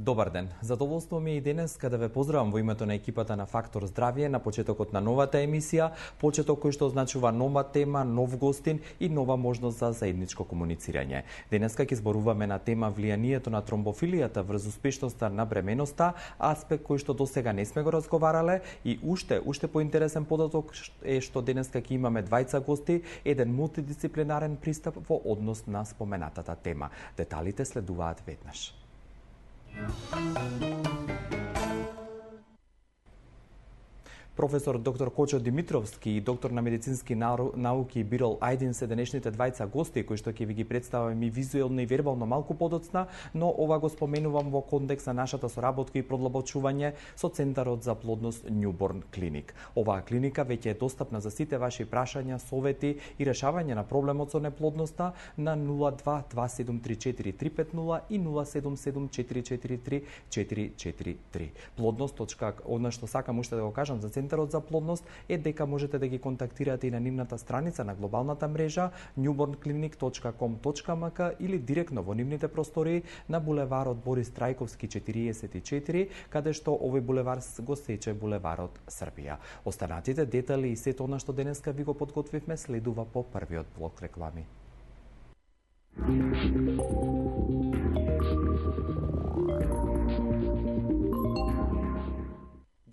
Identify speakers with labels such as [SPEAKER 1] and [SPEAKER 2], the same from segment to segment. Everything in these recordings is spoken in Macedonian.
[SPEAKER 1] Добар ден. Задоволство ми е и денес када ве поздравам во името на екипата на Фактор Здравје на почетокот на новата емисија, почеток кој што означува нова тема, нов гостин и нова можност за заедничко комуницирање. Денеска ќе зборуваме на тема влијанието на тромбофилијата врз успешноста на бременоста, аспект кој што досега не сме го разговарале и уште поинтересен податок е што денеска ќе имаме двајца гости, еден мултидисциплинарен пристап во однос на споменатата тема. Деталите следуваат веднаш. Професор доктор Кочо Димитровски и доктор на медицински науки Бирол Ајдин се денешните двајца гости кои што ќе ви ги представам и визуелно и вербално малку подоцна, но ова го споменувам во контекст на нашата соработка и продлабочување со Центарот за плодност Newborn Clinic. Оваа клиника веќе е достапна за сите ваши прашања, совети и решавање на проблемот со неплодноста на 02-2734-350 и 077-443-443. Плодност.она што сакам уште да го кажам за Центарот за плодност е дека можете да ги контактирате и на нивната страница на глобалната мрежа newbornclinic.com.mk или директно во нивните простории на булеварот Борис Трајковски 44, каде што овој булевар го сече булеварот Србија. Останатите детали и сето она што денеска ви го подготвивме следува по првиот блок реклами.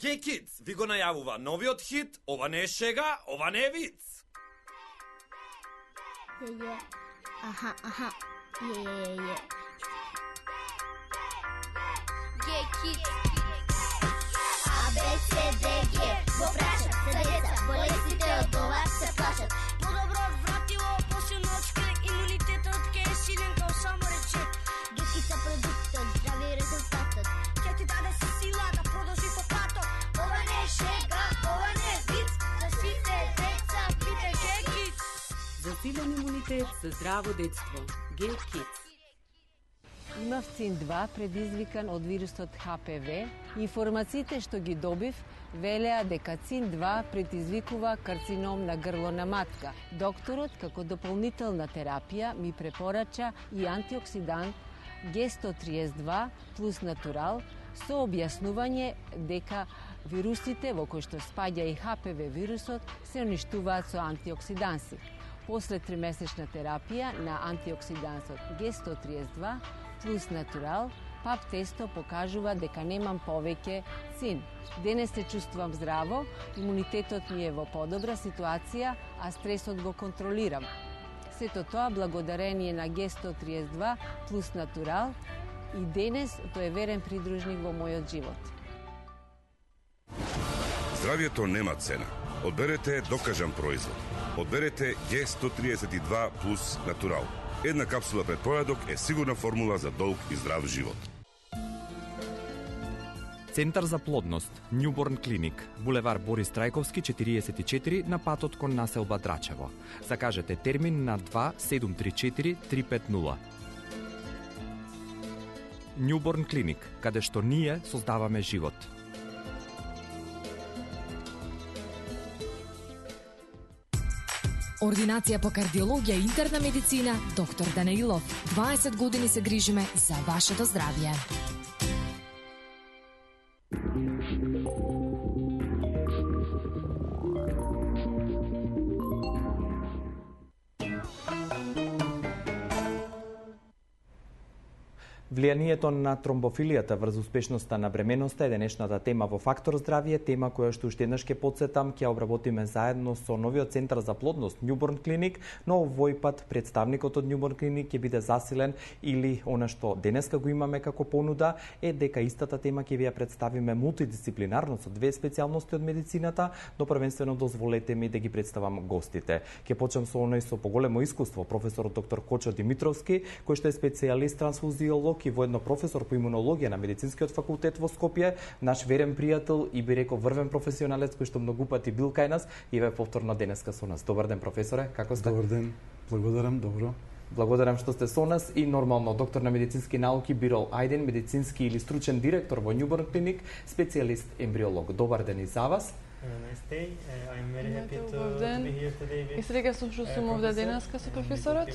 [SPEAKER 2] Gay Kids ви го најавува новиот хит, ова не е шега, ова не е виц.
[SPEAKER 3] Аха. Gay Kids. A, B, C, D, G. Го прашат се деца, болестите од ова се плашат.
[SPEAKER 4] Подобро одвратило, посилно од шкрек, имунитетот ке е силен као само речек.
[SPEAKER 3] Gay Kids са продуктот, здрави резултатот.
[SPEAKER 4] Ке ти даде сила да продолжи по патот.
[SPEAKER 3] Ова не е шега, ова не е виц. За сите деца, пите Gay Kids.
[SPEAKER 5] За силен имунитет, за здраво детство. Gay Kids.
[SPEAKER 6] Имав ЦИН-2 предизвикан од вирусот ХПВ. Информациите што ги добив велеа дека ЦИН-2 предизвикува карцином на грлона матка. Докторот, како дополнителна терапија, ми препорача и антиоксидант Г132 плюс натурал со објаснување дека вирусите во кои што спаѓа и ХПВ вирусот се уништуваат со антиоксиданси. После 3-месечна терапија на антиоксидансот Г132 плюс натурал, ПАП тесто покажува дека немам повеќе цин. Денес се чувствувам здраво, имунитетот ми е во подобра ситуација, а стресот го контролирам. Сето тоа благодарение на Г132 плюс натурал и денес тој е верен придружник во мојот живот.
[SPEAKER 7] Здравието нема цена. Одберете докажан производ. Одберете Г132 плюс натурал. Една капсула пред појадок е сигурна формула за долг и здрав живот.
[SPEAKER 1] Центар за плодност Newborn Clinic, булевар Борис Трајковски 44 на патот кон населба Драчево. Закажете термин на 2734-350. Newborn Clinic, каде што ние создаваме живот.
[SPEAKER 8] Ординација по кардиологија и интерна медицина, доктор Данаилов. 20 години се грижиме за вашето здравје.
[SPEAKER 1] Влијанието на тромбофилијата врз успешноста на бременоста е денешната тема во Фактор Здравје, тема која што уште еднаш ќе потсетам, ќе обработиме заедно со новиот Центар за плодност Newborn Clinic, но овој пат представникот од Newborn Clinic ќе биде засилен или она што денеска го имаме како понуда е дека истата тема ќе ви ја представиме мултидисциплинарно со две специјалности од медицината, но првенствено дозволете ми да ги представам гостите. Ќе почнам со оној со поголемо искуство, професорот доктор Кочо Димитровски, кој што е специјалист трансфузиолог и воедно професор по имунологија на Медицинскиот факултет во Скопје, наш верен пријател и би рекол врвен професионалец кој што многу пати бил кај нас и ве повторно денеска со нас. Добар ден, професоре, како сте?
[SPEAKER 9] Добар ден, благодарам, добро.
[SPEAKER 1] Благодарам што сте со нас и нормално доктор на медицински науки Бирол Ајден, медицински или стручен директор во Њуборн клиник, специјалист ембриолог. Добар ден и за вас.
[SPEAKER 9] I'm very happy to be here today with
[SPEAKER 10] И сега сум што сум овде денеска со професорот.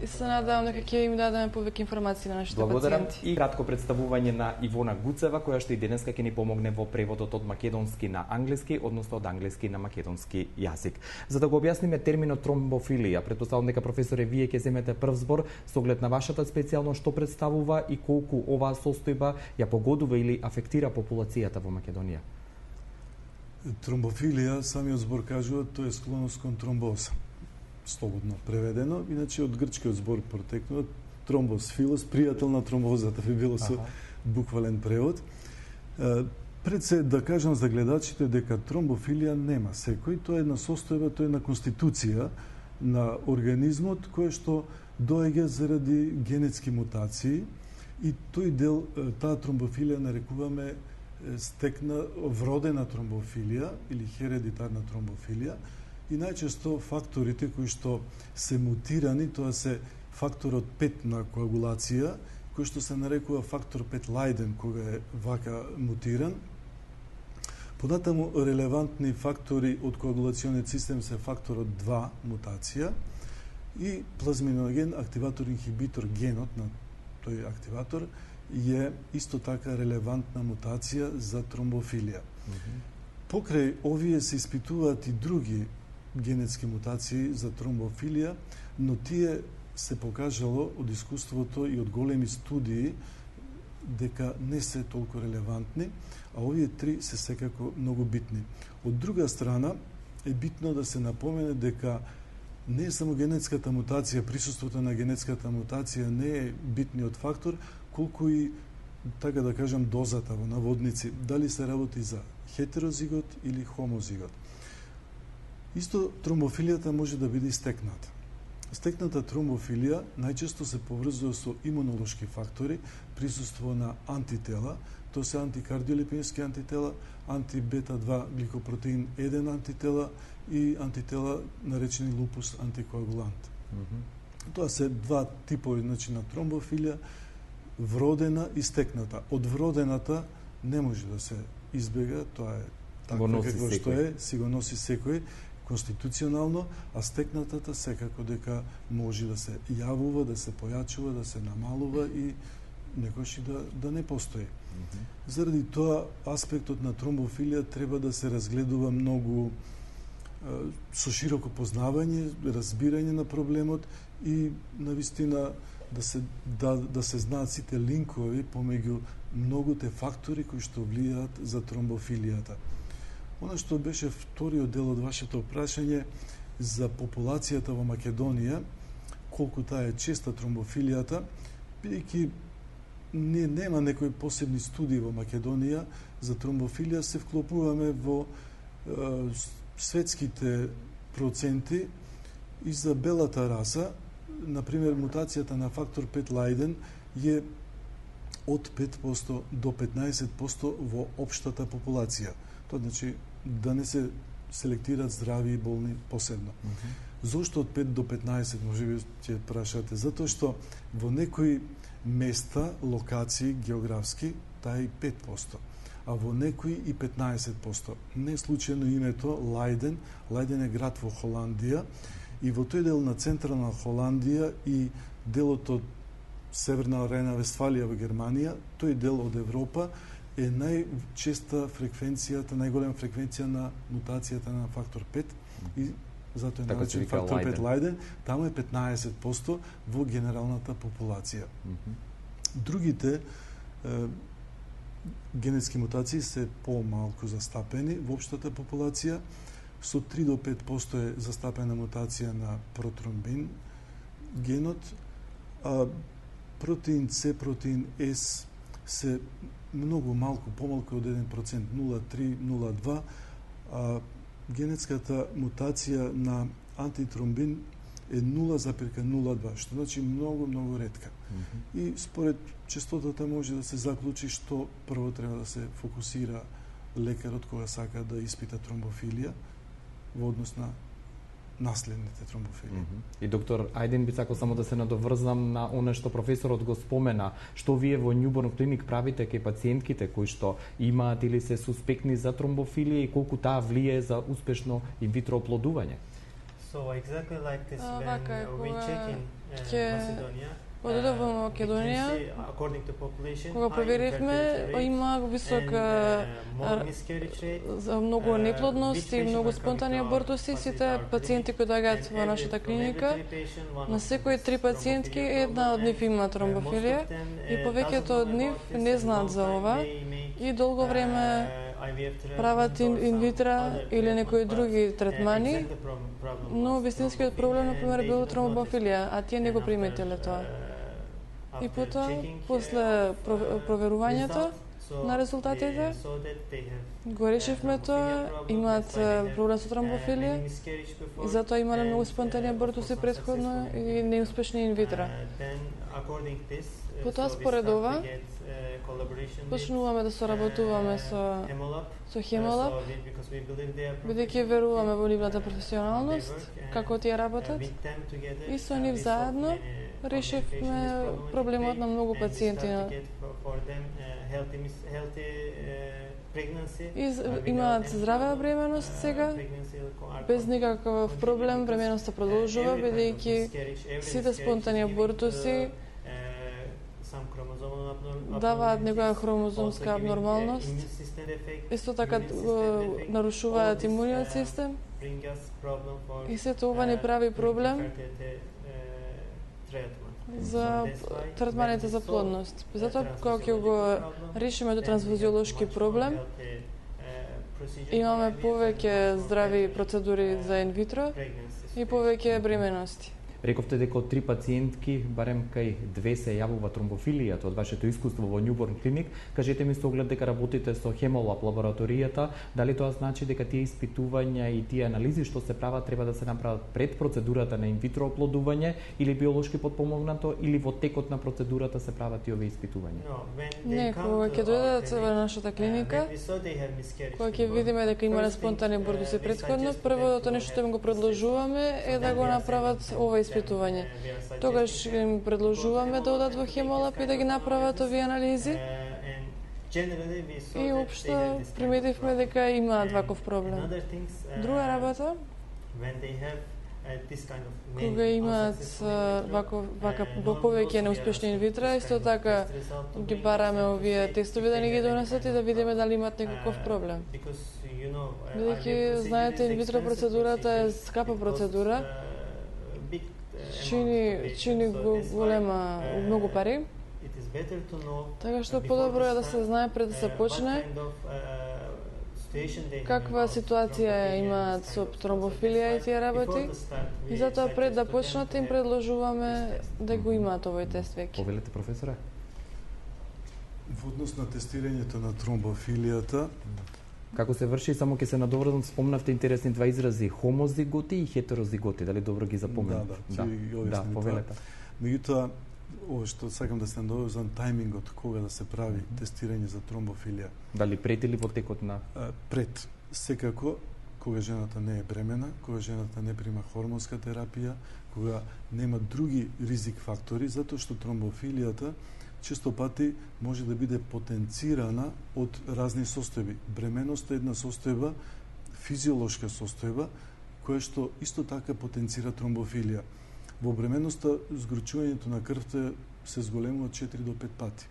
[SPEAKER 10] И се надевам дека ќе им дадеме повеќе информации на нашите
[SPEAKER 1] Благодарам.
[SPEAKER 10] пациенти.
[SPEAKER 1] И кратко представување на Ивона Гуцева, која што и денеска ќе ни помогне во преводот од македонски на англиски, односно од англиски на македонски јазик. За да го објасниме терминот тромбофилија, претпоставувам дека професоре вие ќе земете прв збор со оглед на вашата специјално што представува и колку оваа состојба ја погодува или афектира популацијата во Македонија.
[SPEAKER 11] Тромбофилија, самиот збор кажува, тоа е склоност кон тромбоза. Слободно преведено, иначе од грчкиот збор протекнува тромбос филос, пријател на тромбозата би било со буквален превод. Пред се да кажам за гледачите дека тромбофилија нема секој, тоа е една состојба, тоа е една конституција на организмот која што доаѓа заради генетски мутации и тој дел, таа тромбофилија нарекуваме стекна вродена тромбофилија или хередитарна тромбофилија и најчесто факторите кои што се мутирани, тоа се факторот 5 на коагулација, кој што се нарекува фактор 5 Лајден кога е вака мутиран. Понатаму релевантни фактори од коагулациониот систем се факторот 2 мутација и плазминоген активатор инхибитор генот на тој активатор е исто така релевантна мутација за тромбофилија. Покрај овие се испитуваат и други генетски мутации за тромбофилија, но тие се покажало од искуството и од големи студии дека не се толку релевантни, а овие три се секако многу битни. Од друга страна, е битно да се напомене дека не е само генетската мутација, присуството на генетската мутација не е битниот фактор, колку и, така да кажам, дозата во наводници, дали се работи за хетерозигот или хомозигот. Исто тромбофилијата може да биде стекната. Стекната тромбофилија најчесто се поврзува со имунолошки фактори, присуство на антитела, тоа се антикардиолипински антитела, антибета-2 гликопротеин 1 антитела и антитела наречени лупус антикоагулант. Тоа се два типови на тромбофилија, вродена и стекната. Од вродената не може да се избега, тоа е така како што е, си го носи секој конституционално, а стекнатата секако дека може да се јавува, да се појачува, да се намалува и некојаш и да не постои. Заради тоа, аспектот на тромбофилија треба да се разгледува многу со широко познавање, разбирање на проблемот и навистина да се знаат сите линкови помеѓу многуте фактори кои што влијаат за тромбофилијата. Она што беше вториот дел од вашето прашање за популацијата во Македонија, колку таа е честа тромбофилијата, бидејќи нема некои посебни студии во Македонија за тромбофилија, се вклопуваме во светските проценти и за белата раса, например, мутацијата на фактор 5 Лајден е од 5% до 15% во општата популација. Тоа значи да не се селектираат здрави и болни посебно. Зошто од 5 до 15, можеби ќе прашате? Затоа што во некои места, локации, географски, таа е и 5%, а во некои и 15%. Не случајно името Лајден. Лајден е град во Холандија и во тој дел на централна Холандија и делот од Северна Рена-Вестфалија во Германија, тој дел од Европа е најчеста фреквенцијата, најголема фреквенција на мутацијата на фактор 5 и затоа е наречен фактор 5 Лајден. Таму е 15% во генералната популација. Другите генетски мутации се по-малку застапени во општата популација. Со 3 до 5% е застапена мутација на протромбин генот, а протеин С, протеин С се многу малку, помалку од 1%, 0,3, 0,2, а генетската мутација на антитромбин е 0,02, што значи многу ретка. И според честотата може да се заклучи што прво треба да се фокусира лекарот кога сака да испита тромбофилија во однос на наследните тромбофилии.
[SPEAKER 1] И доктор Ајдин, би сакал само да се надоврзам на оно што професорот го спомена, што вие во Newborn Clinic правите кај пациентките кои што имаат или се суспектни за тромбофилија и колку таа влие за успешно инвитро оплодување?
[SPEAKER 9] So exactly like this when we check in Macedonia.
[SPEAKER 10] Одедов во Македонија, кога проверивме, има висока многу неплодност и многу спонтани абортуси. Сите пациенти кои доаѓаат во нашата клиника, на секои 3 пациентки, една од нив има тромбофилија и повеќето од нив не знаат за ова и долго време прават инвитра или некои други третмани, но вистинскиот проблем, например, бил тромбофилија, а тие не го приметиле тоа. И потоа, после проверувањето на резултатите, го решивме тоа, имаат проблем со тромбофилија и затоа имале многу спонтани абортуси претходно и неуспешни инвитра. Потоа, според ова, почнуваме да соработуваме со Хемолаб, бидејќи веруваме во нивната професионалност, како тие работат, и со нив заедно решивме проблемот на многу пациенти. Имаат здрава бременост сега, без никаков проблем, бременоста продолжува, бидејќи сите спонтани абортуси даваат некоја хромозомска абнормалност, исто така нарушуваат имуниот систем и сето ова не прави проблем за третманите за плодност. Затоа, кога ќе го решиме до трансфузиолошки проблем, имаме повеќе здрави процедури за инвитро и повеќе бременности.
[SPEAKER 1] Рековте дека од 3 пациентки, барем кај 2 се јавува тромбофилијата од вашето искуство во Newborn Clinic. Кажете ми со оглед дека работите со Хемолаб лабораторијата, дали тоа значи дека тие испитувања и тие анализи што се прават треба да се направат пред процедурата на инвитро оплодување или биолошки потпомогнато, или во текот на процедурата се прават и овие испитувања?
[SPEAKER 10] Не, кога ќе дојдат во нашата клиника, кога ќе видиме дека имале спонтани абортуси претходно, првото нешто што им го предложуваме е да го направат ова испитување. Тогаш им предложуваме да одат во Хемолаб и да ги направат овие анализи. И општо приметивме дека имаат ваков проблем. Друга работа, кога имаат повеќе неуспешни инвитра, исто така ги бараме овие тестови да ни ги донесат и да видиме дали имаат некаков проблем. Бидејќи, знаете, инвитро процедурата е скапа процедура, чини голема, многу пари, така што подобро е да се знае пред да се почне каква ситуација имаат со тромбофилија и тие работи, и затоа пред да почнат им предложуваме да го имаат овој тест веќе.
[SPEAKER 1] Повелете, професоре?
[SPEAKER 11] Во однос на тестирањето на тромбофилијата,
[SPEAKER 1] како се врши, само ќе се надоврзам, спомнавте интересни два изрази, хомозиготи и хетерозиготи, дали добро ги запомнав? Да, повелете.
[SPEAKER 11] Меѓутоа, ова што сакам да се надоврзам, тајмингот кога да се прави тестирање за тромбофилија.
[SPEAKER 1] Дали пред или во текот на?
[SPEAKER 11] Пред. Секако, кога жената не е бремена, кога жената не прима хормонска терапија, кога нема други ризик фактори, затоа што тромбофилијата често пати може да биде потенцирана од разни состојби. Бременоста е една состојба, физиолошка состојба, која што исто така потенцира тромбофилија. Во бременоста згручувањето на крвта се зголемува 4 до 5 пати.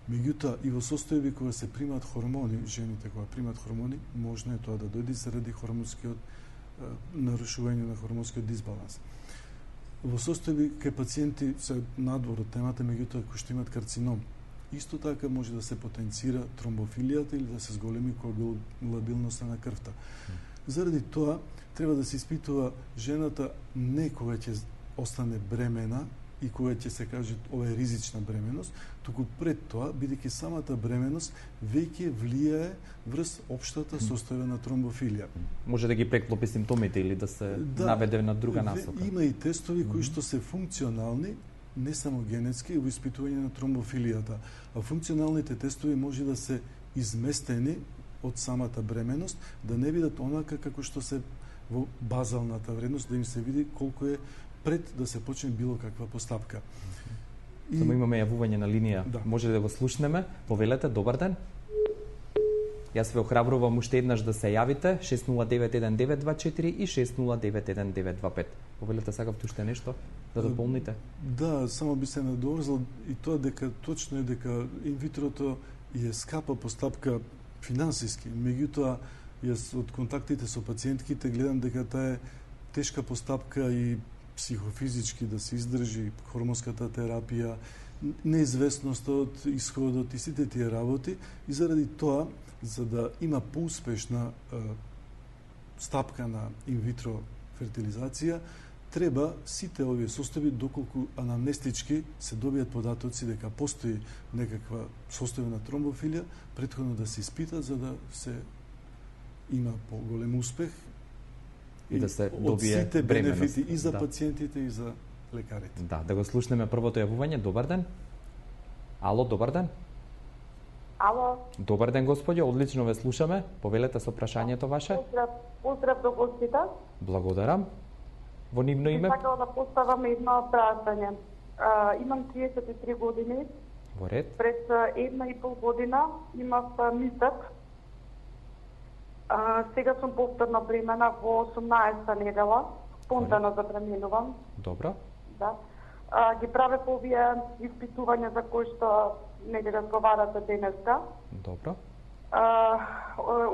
[SPEAKER 11] Меѓутоа, и во состојби кога се примаат хормони, жените кога примаат хормони, можно е тоа да дојде заради хормонскиот нарушување на хормонскиот дисбаланс. Во состојби кај пациенти се надвор од темата, меѓутоа кои што имаат карцином, исто така може да се потенцира тромбофилијата или да се зголеми коагулабилноста на крвта. Заради тоа треба да се испитува жената не кога ќе остане бремена и кога ќе се каже ова е ризична бременост, туку пред тоа, бидејќи самата бременост веќе влијае врз општата состојба на тромбофилија.
[SPEAKER 1] Може да ги преклопи симптомите или да се наведе на друга насока.
[SPEAKER 11] Има и тестови кои што се функционални, не само генетски, во испитување на тромбофилијата, а функционалните тестови може да се изместени од самата бременост, да не бидат онака како што се во базалната вредност, да им се види колку е пред да се почне било каква постапка.
[SPEAKER 1] Само имаме јавување на линија.
[SPEAKER 11] Да.
[SPEAKER 1] Може ли да го слушнеме? Повелете, добар ден. Јас ве охрабрувам уште еднаш да се јавите, 6091924 и 6091925. Повелете, сакавте уште нешто да дополните?
[SPEAKER 11] Да, само би се надоврзал и тоа дека точно е дека инвитрото е скапа постапка финансиски. Меѓутоа, јас од контактите со пациентките гледам дека таа е тешка постапка и психофизички да се издржи хормонската терапија, неизвестноста од исходот и сите тие работи, и заради тоа, за да има поуспешна стапка на инвитро фертилизација, треба сите овие состојби, доколку анамнестички се добијат податоци дека постои некаква состојба на тромбофилија, претходно да се испита за да се има поголем успех
[SPEAKER 1] и да се добие
[SPEAKER 11] од сите бенефити и за
[SPEAKER 1] да.
[SPEAKER 11] пациентите и за лекарите.
[SPEAKER 1] Да го слушнеме првото јавување. Добар ден. Ало, добар ден.
[SPEAKER 12] Ало.
[SPEAKER 1] Добар ден, господјо, одлично ве слушаме. Повелете со прашањето ваше.
[SPEAKER 12] Поздрав до гостите.
[SPEAKER 1] Благодарам. Во нивно име?
[SPEAKER 12] Сакала да поставам едно прашање. Имам 33 години.
[SPEAKER 1] Во ред.
[SPEAKER 12] Пред 1,5 година имав мисак. Сега сум повторно бремена во 18-та недела. Спонтано забременувам.
[SPEAKER 1] Добро.
[SPEAKER 12] Да. Ги правев овие испитувања за кои што не ги разговарате денеска.
[SPEAKER 1] Добро.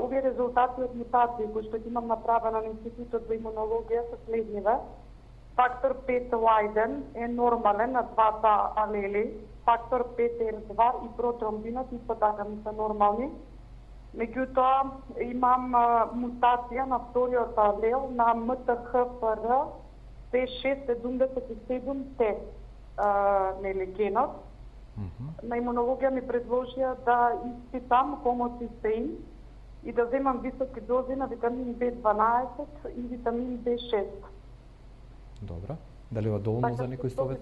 [SPEAKER 12] Овие резултати од мутации кои што ги имам направена на Институтот за имунологија се следниве. Фактор 5 Лајден е нормален на двата алели. Фактор 5 R2 и протромбинот исто така ми се нормални. Меѓутоа имам мутација на вториот алел на МТХФР P677T нели генот. На имунологија ми предложија да испитам хомоцистеин и да земам високи дози на витамин B12 и витамин B6.
[SPEAKER 1] Добро. Дали ова доволно за некој совет?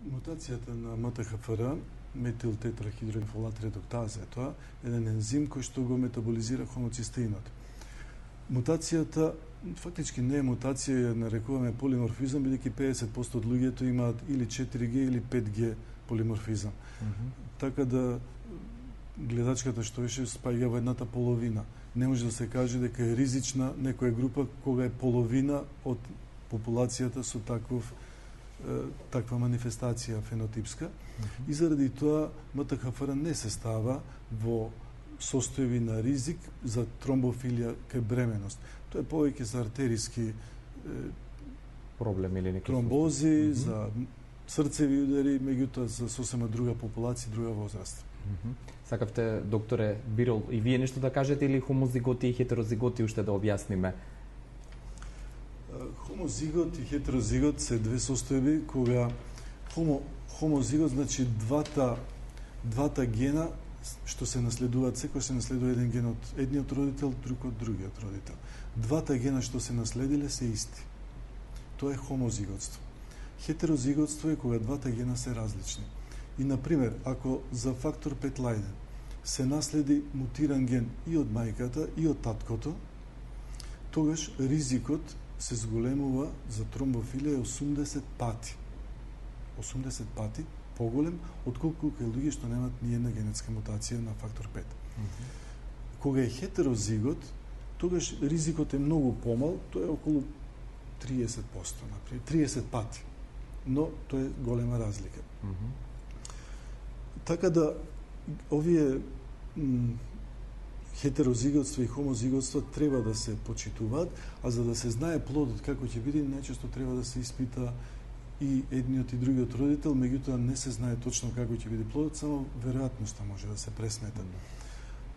[SPEAKER 11] Мутацијата на МТХФР, метилтетрахидрогенфолат редуктаза е тоа, еден ензим кој што го метаболизира хомоцистеинот. Мутацијата фактички не е мутација, ја нарекуваме полиморфизам, бидејќи 50% од луѓето имаат или 4G или 5G полиморфизам. Така да гледачката што беше спаѓа во едната половина. Не може да се каже дека е ризична некоја група кога е половина од популацијата со таква манифестација фенотипска. И заради тоа МТХФР не се става во состојби на ризик за тромбофилија кај бременост. Тоа е повеќе за артериски
[SPEAKER 1] проблеми или некои
[SPEAKER 11] тромбози, за срцеви удари, меѓутоа за сосема друга популација, друга возраст.
[SPEAKER 1] Сакавте, докторе Бирол, и вие нешто да кажете или хомозиготи и хетерозиготи уште да објасниме?
[SPEAKER 11] Хомозигот и хетерозигот се две состојби кога хомозигот значи двата гена што се наследуваат, секој се наследува еден ген од едниот родител, друг од другиот родител. Двата гена што се наследиле се исти. Тоа е хомозиготство. Хетерозиготство е кога двата гена се различни. И, например, ако за фактор 5 Лајден се наследи мутиран ген и од мајката, и од таткото, тогаш ризикот се зголемува за тромбофилија 80 пати. 80 пати поголем отколку кај луѓе што немаат ни една генетска мутација на фактор 5. Кога е хетерозигот, тогаш ризикот е многу помал, тоа е околу 30%, например, 30 пати. Но тоа е голема разлика. Така да овие хетерозиготство и хомозиготство треба да се почитуваат, а за да се знае плодот како ќе биде, најчесто треба да се испита и едниот и другиот родител, меѓутоа не се знае точно како ќе биде плодот, само веројатноста може да се пресмета.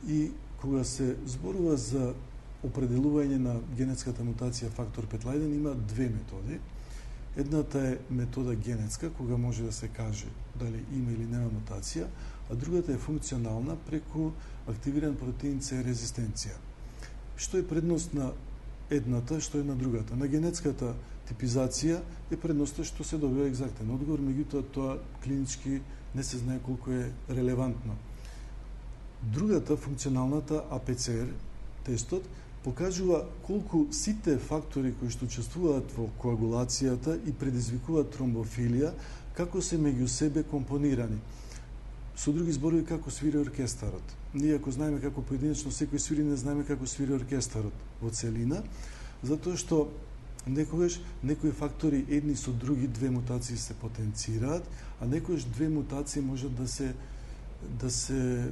[SPEAKER 11] И кога се зборува за определување на генетската мутација фактор 5 Лајден, има две методи. Едната е метода генетска, кога може да се каже дали има или нема мутација, а другата е функционална преку активиран протеин С резистенција. Што е предност на едната, што е на другата? На генетската типизација е предноста што се добива екзактен одговор, меѓутоа тоа клинички не се знае колку е релевантно. Другата, функционалната АПЦР тестот, покажува колку сите фактори кои што учествуваат во коагулацијата и предизвикуваат тромбофилија, како се меѓу себе компонирани. Со други зборови, како свири оркестарот. Ние, ако знаеме како поединечно секој свири, не знаеме како свири оркестарот во целина, затоа што некогаш некои фактори едни со други две мутации се потенцираат, а некогаш две мутации можат да се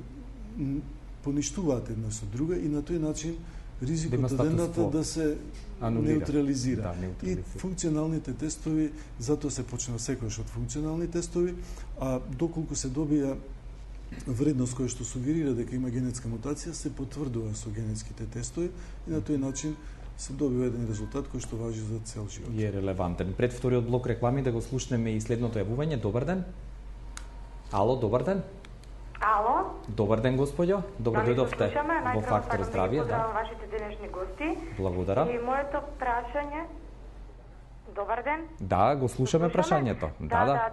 [SPEAKER 11] поништуваат една со друга и на тој начин ризикот од едната да се неутрализира. И функционалните тестови, затоа се почна секојаш од функционални тестови, а доколку се добија вредност која што сугерира дека има генетска мутација, се потврдува со генетските тестови и на тој начин се добива еден резултат кој што важи за цел живот.
[SPEAKER 1] И е релевантен. Пред вториот блок реклами да го слушнеме и следното јавување. Добар ден. Ало, добар ден.
[SPEAKER 13] Ало.
[SPEAKER 1] Добар ден, господјо. Добро дојдовте во Фактор здравје, да.
[SPEAKER 13] Вашите денешни гости.
[SPEAKER 1] Благодарам.
[SPEAKER 13] И моето прашање. Добар ден.
[SPEAKER 1] Да, го слушаме прашањето.
[SPEAKER 13] Да.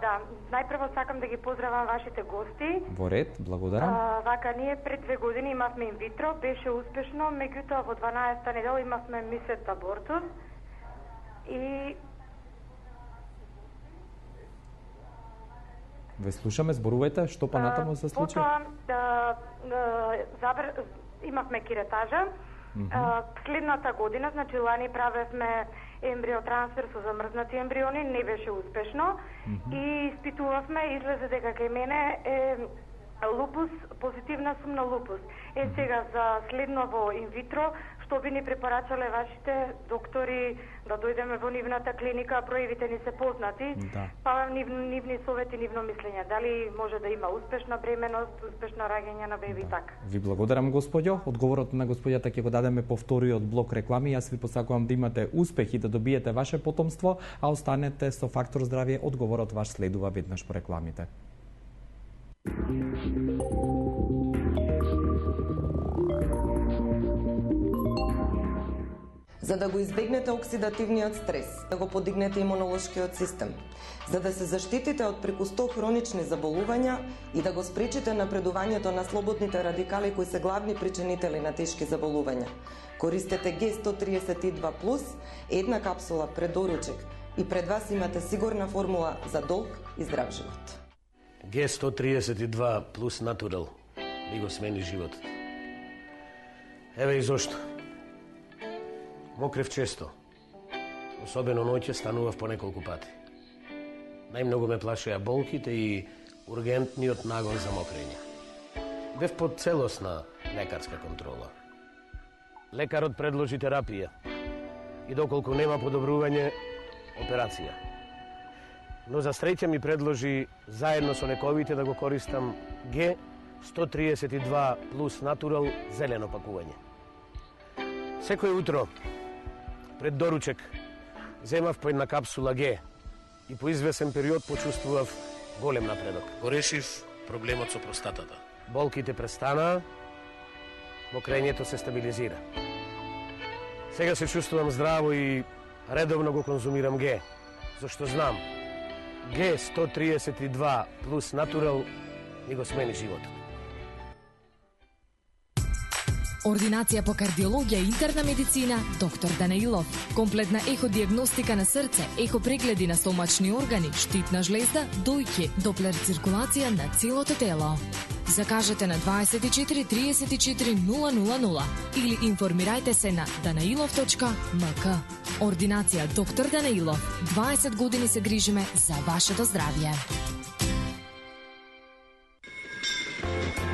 [SPEAKER 13] Најпрво сакам да ги поздравам вашите гости.
[SPEAKER 1] Во ред, благодарам.
[SPEAKER 13] Вака, ние пред 2 години имавме инвитро, беше успешно, меѓутоа во 12-та недела имавме мисет абортус и
[SPEAKER 1] Ве слушаме, зборувајте, што понатаму се случи?
[SPEAKER 13] Потоа имавме киретажа. Следната година, значи лани правевме ембриотрансфер со замрзнати ембриони, не беше успешно и испитувавме, излезе дека кај мене е лупус, позитивна сум на лупус. Сега за следново инвитро, што би ни препорачале вашите доктори да дојдеме во нивната клиника, пројавите ни се познати, па нивни совети, нивно мислење, дали може да има успешна бременост, успешно раѓање на беби така.
[SPEAKER 1] Ви благодарам, господјо. Одговорот на господјата ќе го дадеме по вториот блок реклами. Јас ви посакувам да имате успех и да добиете ваше потомство, а останете со Фактор здравје. Одговорот ваш следува веднаш по рекламите.
[SPEAKER 14] За да го избегнете оксидативниот стрес, да го подигнете имунолошкиот систем, за да се заштитите од преку 100 хронични заболувања и да го спречите напредувањето на слободните радикали кои се главни причинители на тешки заболувања. Користете G132+, една капсула пред доручек и пред вас имате сигурна формула за долг и здрав живот.
[SPEAKER 15] G132+ Natural ми го смени животот. Еве и зошто. Мокрев често. Особено ноќе станував по неколку пати. Најмногу ме плашеа болките и ургентниот нагон за мокрење. Бев под целосна лекарска контрола. Лекарот предложи терапија и доколку нема подобрување, операција. Но за среќа ми предложи заедно со лековите да го користам G132+ Natural зелено пакување. Секој утро пред доручек земав по една капсула Г и по извесен период почувствував голем напредок. Го решив проблемот со простатата. Болките престанаа, мокрењето се стабилизира. Сега се чувствувам здраво и редовно го конзумирам Г, зашто знам G132+ Natural ми го смени животот.
[SPEAKER 8] Ординација по кардиологија и интерна медицина, доктор Данаилов. Комплетна еходиагностика на срце, ехопрегледи на стомачни органи, штитна жлезда, дојки, доплер циркулација на целото тело. Закажете на 24 34 000 или информирајте се на danailov.mk. Ординација доктор Данаилов. 20 години се грижиме за вашето здравје.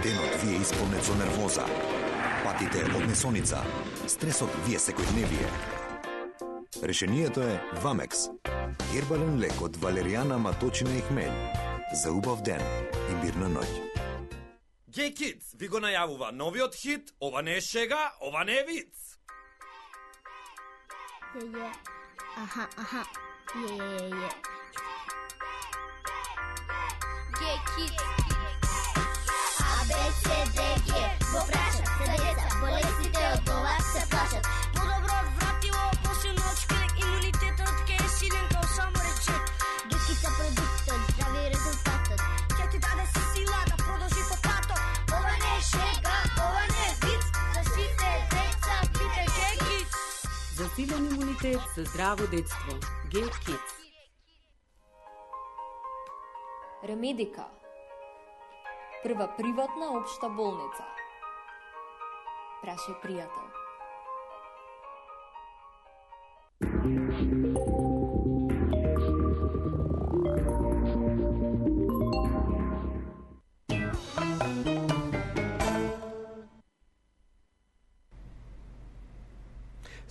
[SPEAKER 16] Денот ви е исполнет со нервоза. Патите од несоница, стресот ви е секојдневие. Решението е Вамекс. Гербален лек од валеријана, маточина и хмель. За убав ден и мирна ноќ.
[SPEAKER 2] Gay Kids ви го најавува новиот хит, ова не е шега, ова не е виц.
[SPEAKER 3] Аха. Gay Kids. ABCDG. Во прашат се деца, болестите од глава се плашат.
[SPEAKER 4] Подобро вратило, посилно шкрек, имунитетот ке е силен као само речек.
[SPEAKER 3] Гискица продуктот, здрави резултатот.
[SPEAKER 4] Ке ти даде сила да продолжи по патот.
[SPEAKER 3] Ова не е шега, ова не е виц. За сите деца, пите Gay
[SPEAKER 5] Силен имунитет за здраво детство. G-Kids.
[SPEAKER 17] Ремедика. Прва приватна општа болница. Прашај пријател.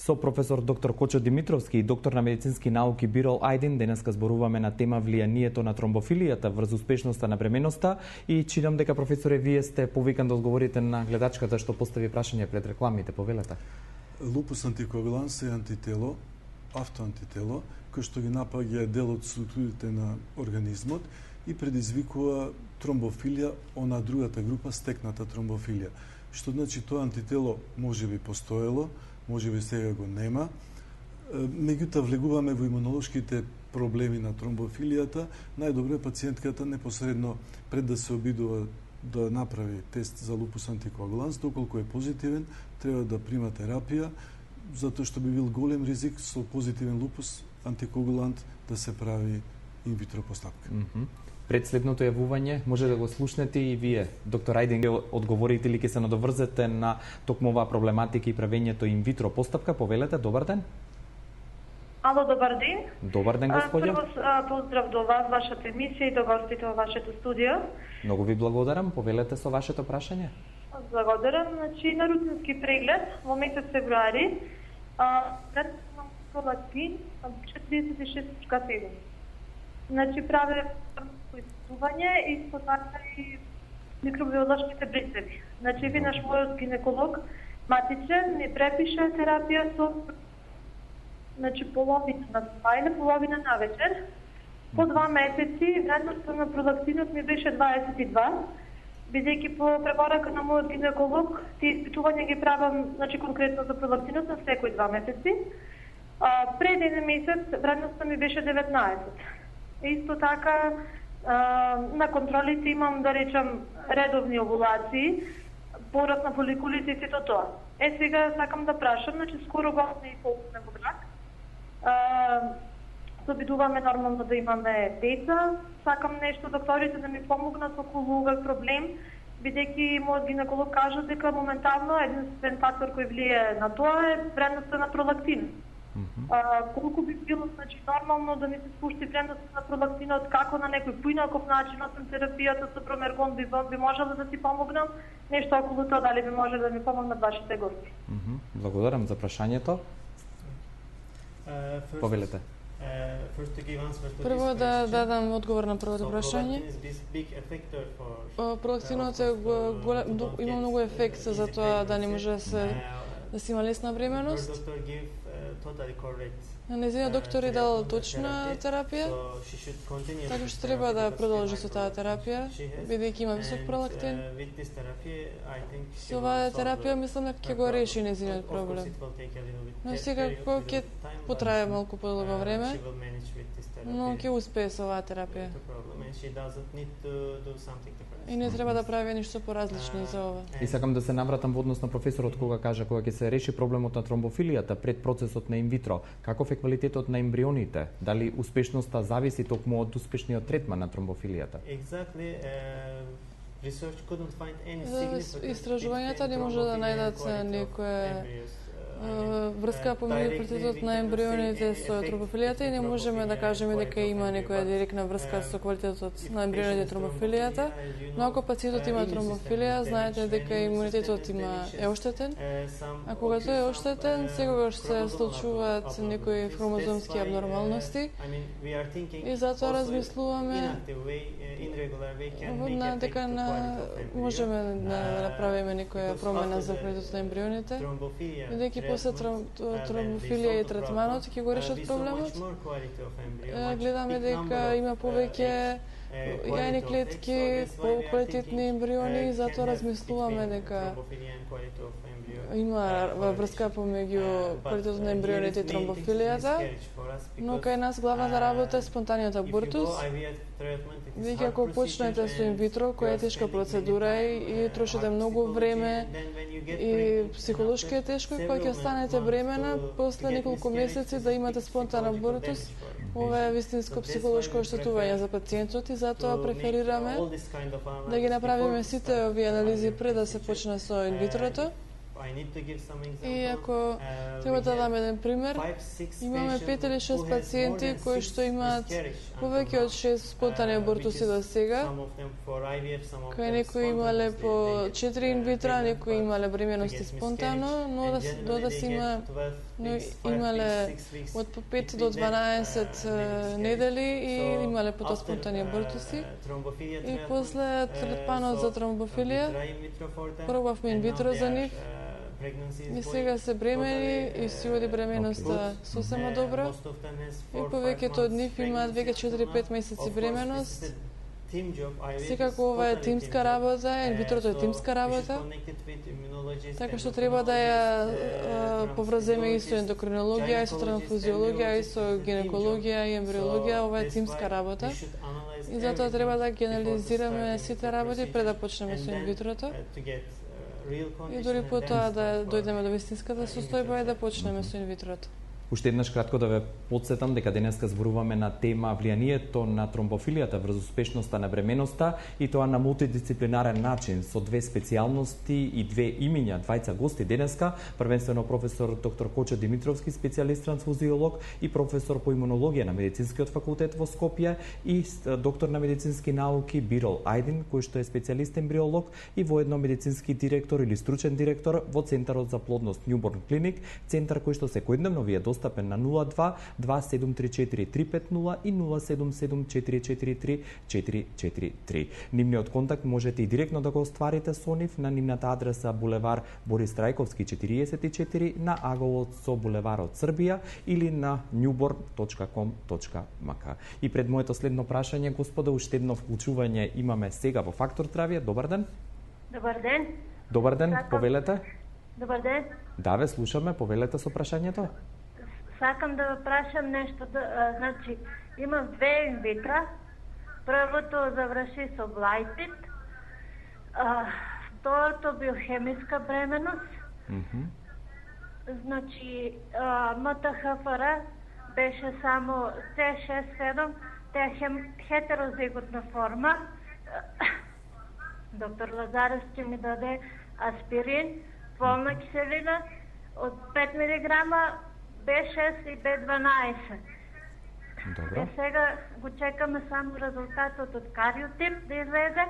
[SPEAKER 1] Со професор доктор Кочо Димитровски и доктор на медицински науки Бирол Ајдин денеска зборуваме на тема влијанието на тромбофилијата врз успешноста на бременоста и читам дека професоре вие сте повикан да одговорите на гледачката што постави прашање пред рекламите, повелете.
[SPEAKER 11] Лупус антикоагуланс е антитело, автоантитело, кој што ги напаѓа дел од структурите на организмот и предизвикува тромбофилија, она другата група стекната тромбофилија. Што значи тоа антитело можеби постоело, можеби сега го нема. Меѓутоа влегуваме во имунолошките проблеми на тромбофилијата. Најдобро е пациентката непосредно пред да се обидува да направи тест за лупус антикоагуланс, доколку е позитивен, треба да прима терапија, затоа што би бил голем ризик со позитивен лупус антикоагулант да се прави инвитро постапка.
[SPEAKER 1] Пред следното јавување може да го слушнете и вие. Доктор Ајдин, одговорите или ќе се надоврзете на токму оваа проблематика и правењето инвитро постапка? Повелете, добар ден.
[SPEAKER 18] Ало, добар ден.
[SPEAKER 1] Добар ден, господја.
[SPEAKER 18] Прво поздрав до вас, вашата емисија и до гостите во вашето студио.
[SPEAKER 1] Многу ви благодарам. Повелете со вашето прашање.
[SPEAKER 18] Благодарам. Значи, на рутински преглед во месец февруари, пред пролактин 46,7. Значи, праве испитување и спознаваме и микробиолошките брицеви. Значи, веднаш мојот гинеколог матичен ми препише терапија со половина на спајле, половина на вечер. По 2 месеци вредноста на пролактинот ми беше 22, бидејќи по препорака на мојот гинеколог тие испитувања ги правам, значи конкретно за пролактинот на секој 2 месеци. Пред 1 месец вредноста ми беше 19. Исто така на контролите имам, да речам, редовни овулации, пораст на фоликулите и сето тоа. Сега сакам да прашам, значи скоро година и пол сме во брак. Се обидуваме нормално да имаме деца. Сакам нешто докторите да ми помогнат околу овој проблем, бидејќи мојот гинеколог кажа дека моментално единствен фактор кој влијае на тоа е вредноста на пролактин. Колку би било, значи, нормално да ми се спушти вредноста на пролактинот, како на некој поинаков начин, освен терапијата со промергон би можела да си помогнам, нешто околу тоа, дали би може да ми помогнат вашите гости.
[SPEAKER 1] Благодарам за прашањето. Повелете.
[SPEAKER 10] Прво да дадам одговор на првото прашање. Пролактинот има многу ефект за тоа да не може да се има лесна бременост. Незиниот доктор е дал точна терапија, така што треба да продолжи со таа терапија, бидејќи има висок пролактин. Со оваа терапија мислам дека ќе го реши незиниот проблем. Но секако ќе потрае малку подолго време, но ќе успее со оваа терапија. И не треба да прави ништо поразлично за ова.
[SPEAKER 1] И сакам да се навратам во однос на професорот кога кажа кога ќе се реши проблемот на тромбофилијата пред процесот на инвитро, каков е квалитетот на ембрионите? Дали успешноста зависи токму од успешниот третман на тромбофилијата?
[SPEAKER 10] Истражувањата не може да најдат некоја врска помеѓу квалитетот на ембрионите со тромбофилијата и не можеме да кажеме дека има некоја директна врска со квалитетот на ембрионите и тромбофилијата, но ако пациентот има тромбофилија, знаете дека имунитетот е оштетен, а когато е оштетен, секогаш се случуваат некои хромозомски абнормалности и затоа размислуваме дека можеме да направиме некоја промена за квалитетот на ембрионите, бидејќи после тромбофилија и третманот ќе го решат проблемот. Гледаме дека има повеќе јајни клетки, поквалитетни ембриони и затоа размислуваме дека има врска помеѓу квалитетот на ембрионите и тромбофилијата, но кај нас главната работа е спонтаниот абортус. Веќе ако почнете со инвитро, која е тешка процедура и трошите многу време и психолошки е тешко, и кога ќе останете бремена, после неколку месеци да имате спонтан абортус, ова е вистинско психолошко оштетување за пациентот и затоа преферираме да ги направиме сите овие анализи пред да се почне со инвитрото. И ако треба да дам еден пример, имаме 5 или 6 пациенти кои што имаат повеќе од 6 спонтани абортуси до сега, кај некои имале по 4 инвитра, некои имале бременности спонтано, но да се имале од по 5 до 12 недели и имале потоа спонтани абортуси. И после третманот за тромбофилија, пробавме инвитро за нив, и сега се бремени и си оди бременоста сосема добро. И повеќето од нив имаат веќе 4-5 месеци бременост. Секако ова е тимска работа, инвитрото е тимска работа, така што треба да ја поврземе и со ендокринологија, и со трансфузиологија, и со гинекологија и ембриологија. Ова е тимска работа и затоа треба да ги анализираме сите работи пред да почнеме со инвитрото. И дори по тоа да дојдеме до вистинската состојба и да почнеме со инвитрото.
[SPEAKER 1] Уште еднаш кратко да ве потсетам дека денеска зборуваме на тема влијанието на тромбофилијата врз успешноста на бременоста и тоа на мултидисциплинарен начин со две специјалности и две имиња, двајца гости денеска, првенствено професор доктор Кочо Димитровски, специјалист трансфузиолог и професор по имунологија на Медицинскиот факултет во Скопје и доктор на медицински науки Бирол Ајдин, кој што е специјалист ембриолог и воедно медицински директор или стручен директор во Центарот за плодност Newborn Clinic, центар кој што секојдневно ви е достапен на 02-2734-350 и 077-443-443. Нивниот контакт можете и директно да го остварите со нив на нивната адреса булевар Борис Трајковски 44 на аголот со булеварот Србија или на newborn.com.mk. И пред моето следно прашање, господа, уште едно вклучување имаме сега во Фактор здравје. Добар ден.
[SPEAKER 19] Добар ден.
[SPEAKER 1] Добар ден, повелете.
[SPEAKER 19] Добар ден.
[SPEAKER 1] Да, ве слушаме, повелете со прашањето.
[SPEAKER 19] Сакам да ве прашам нешто, значи имам две инвитра. Првото заврши со блајпит, второто биохемиска бременост. Значи МТХФР беше само C6-7, те е хетерозиготна форма. Доктор Лазарес ќе ми даде аспирин, полна киселина од 5 мг, B6 и B12.
[SPEAKER 1] Добро.
[SPEAKER 19] И сега го чекаме само резултатот од кариотип да излезе.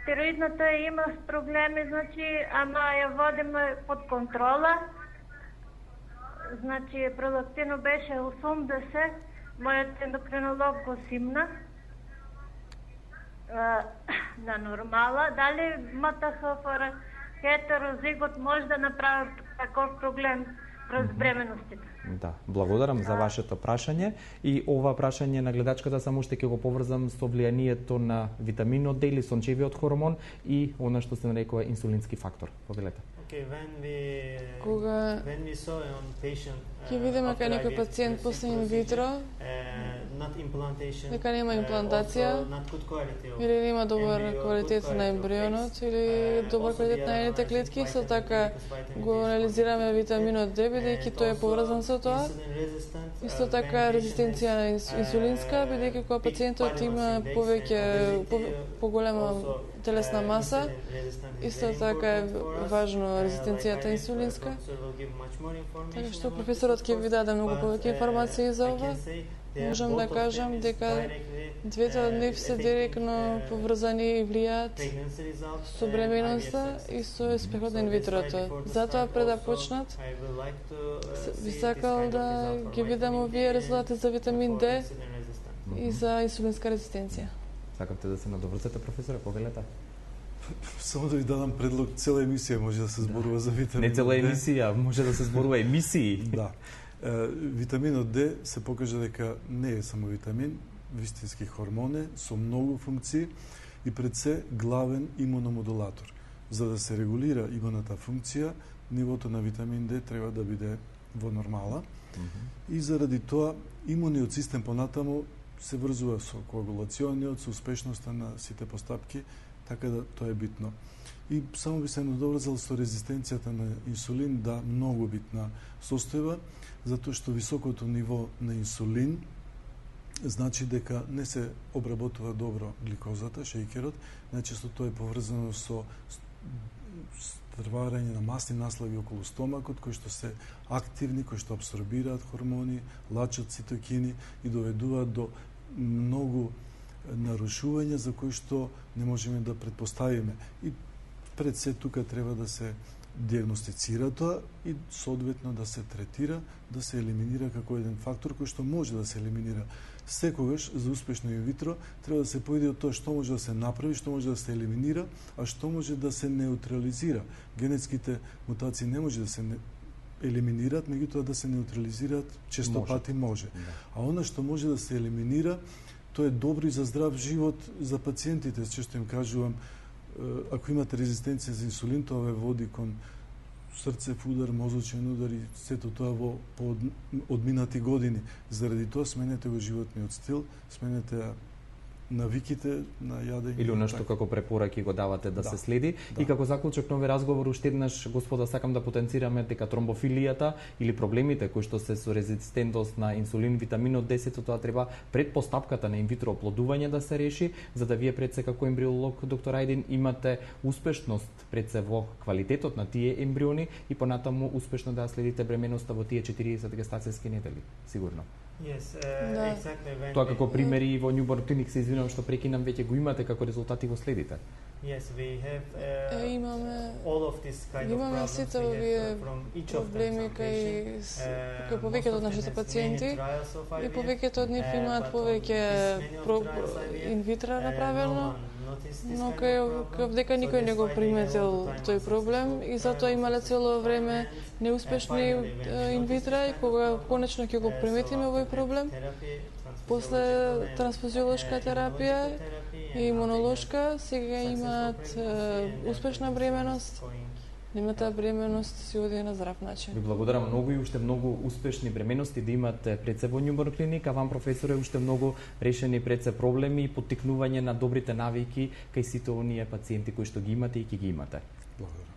[SPEAKER 19] Тироидната има проблеми, значи, ама ја водиме под контрола. Значи, пролактино беше 80, мојот ендокринолог го симна на нормала. Дали МТХФР хетерозигот може да направи таков проблем през бременостите?
[SPEAKER 1] Да, благодарам за вашето прашање и ова прашање на гледачката само уште ќе го поврзам со влијанието на витаминот D или сончевиот хормон и она што се нарекува инсулински фактор. Повелете.
[SPEAKER 10] Кога ќе видиме кај некој пациент после инвитро дека нема имплантација или нема добар квалитет на ембрионот или добар квалитет на јајните клетки, со така го анализираме витаминот D, бидејќи тој е поврзан со тоа. Исто така резистенција на инсулинска, бидејќи кога пациентот има поголема телесна маса, исто така е важно резистенцијата инсулинска. Така што професорот ќе ви даде многу повеќе информации за ова. Можам да кажам дека двете од нив се директно поврзани и влијаат со бременоста и со успехот на инвитрото. Затоа пред да почнат, би сакал да ги видам овие резултати за витамин D и за инсулинска резистенција.
[SPEAKER 1] Сакавте да се надоврзете, професоре, повелете.
[SPEAKER 11] Само да ви дадам предлог, цела емисија може да се зборува за витамин D.
[SPEAKER 1] Не цела емисија, може да се зборува емисии.
[SPEAKER 11] Да. Витаминот D се покажа дека не е само витамин, вистински хормон е со многу функции и пред се главен имуномодулатор. За да се регулира имуната функција, нивото на витамин D треба да биде во нормала. И заради тоа имуниот систем понатаму се врзува со коагулациониот, со успешноста на сите постапки, така да тоа е битно. И само би се надоврзал со резистенцијата на инсулин, да, многу битна состојба, затоа што високото ниво на инсулин значи дека не се обработува добро гликозата, шејкерот, најчесто тоа е поврзано со стварање на масни наслаги околу стомакот, кои што се активни, кои што абсорбираат хормони, лачат цитокини и доведуваат до многу нарушувања за кои што не можеме да претпоставиме. И пред се тука треба да се диагностицира тоа и соодветно да се третира, да се елиминира како еден фактор кој што може да се елиминира. Секогаш за успешно инвитро треба да се поиде од тоа што може да се направи, што може да се елиминира, а што може да се неутрализира. Генетските мутации не може да се елиминираат, меѓутоа да се неутрализираат често пати може. А она што може да се елиминира, тоа е добро и за здрав живот за пациентите. Често им кажувам, ако имате резистенција за инсулин, тоа ве води кон срцев удар, мозочен удар и сето тоа во одминати години. Заради тоа сменете го животниот стил, сменете навиките на јадење.
[SPEAKER 1] Или нешто како препораки го давате да се следи. И како заклучок на овој разговор, уште еднаш, господа, сакам да потенцираме дека тромбофилијата или проблемите кои што се со резистентност на инсулин, витаминот D, тоа треба предпоставката на инвитро оплодување да се реши, за да вие пред се како ембриолог, доктор Ајдин, имате успешност пред се во квалитетот на тие ембриони и понатаму успешно да следите бременоста во тие 40 гестацијски недели, сигурно.
[SPEAKER 9] Yes, exactly.
[SPEAKER 1] Тоа како примери во Newborn Clinic, се извинувам што прекинам, веќе го имате како резултати го следите.
[SPEAKER 9] Yes, we have
[SPEAKER 10] имаме
[SPEAKER 9] all of this kind of problems
[SPEAKER 10] сите овие проблеми кај повеќето од нашите пациенти и повеќето од нив имаат повеќе инвитро направено, но кај дека никој не го приметил тој проблем и затоа имале цело време неуспешни инвитро и кога конечно ќе го приметиме овој проблем, после трансфузиолошка терапија и имунолошка, сега имаат успешна бременост. Немата бременост си оди на здрав начин.
[SPEAKER 1] Ви благодарам многу и уште многу успешни бременности да имате пред се во Newborn Clinic, а вам, професоре, уште многу решени пред се проблеми и поттикнување на добрите навики кај сите оние пациенти кои што ги имате и ќе ги имате.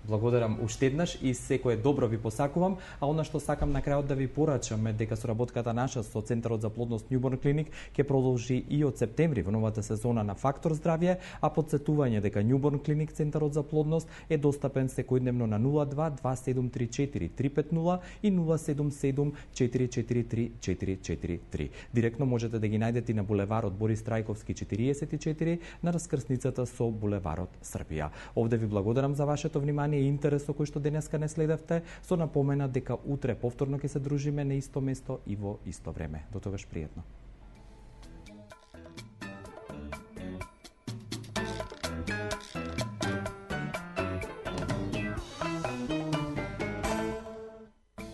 [SPEAKER 1] Благодарам уште еднаш и секое добро ви посакувам, а она што сакам на крајот да ви порачам е дека соработката наша со Центарот за плодност Newborn Clinic ќе продолжи и од септември во новата сезона на Фактор здравје, а потсетување дека Newborn Clinic Центарот за плодност е достапен секојдневно на 02 2734 350 и 077 443 443. Директно можете да ги најдете на булеварот Борис Трајковски 44 на раскрсницата со булеварот Србија. Овде ви благодарам за вашето внимание и интерес кој што денеска не следевте, со напомена дека утре повторно ќе се дружиме на исто место и во исто време. До тогаш пријатно.